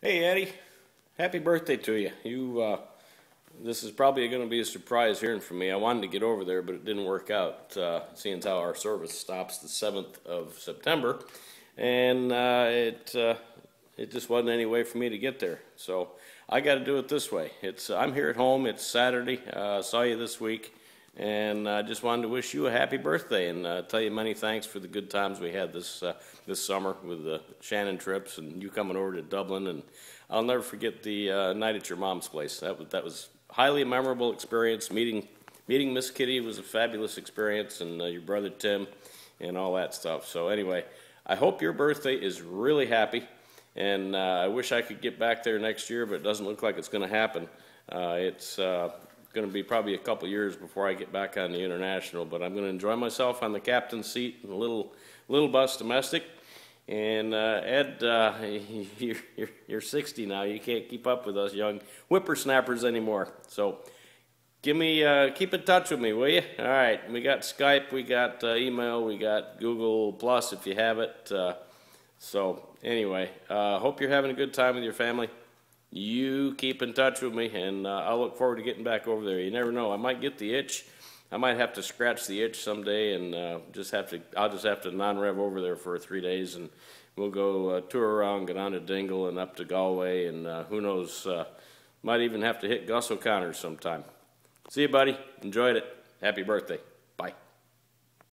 Hey Eddie, happy birthday to you. This is probably going to be a surprise hearing from me. I wanted to get over there, but it didn't work out, seeing as how our service stops the 7th of September, and it just wasn't any way for me to get there. So I got to do it this way. I'm here at home. It's Saturday. Saw you this week, and I just wanted to wish you a happy birthday and tell you many thanks for the good times we had this summer with the Shannon trips and you coming over to Dublin. And I'll never forget the night at your mom's place. That was highly memorable experience. Meeting Miss Kitty was a fabulous experience, and your brother Tim and all that stuff. So anyway, I hope your birthday is really happy, and I wish I could get back there next year, but it doesn't look like it's going to happen. It's going to be probably a couple years before I get back on the International, but I'm going to enjoy myself on the captain's seat in a little bus domestic. And Ed, you're 60 now. You can't keep up with us young whippersnappers anymore. So keep in touch with me, will you? All right, we got Skype, we got email, we got Google Plus if you have it. So anyway, hope you're having a good time with your family. You keep in touch with me, and I'll look forward to getting back over there. You never know, I might get the itch. I might have to scratch the itch someday, and I'll just have to non-rev over there for 3 days, and we'll go tour around, get on to Dingle and up to Galway, and who knows, might even have to hit Gus O'Connor's sometime. See you, buddy. Enjoyed it. Happy birthday. Bye.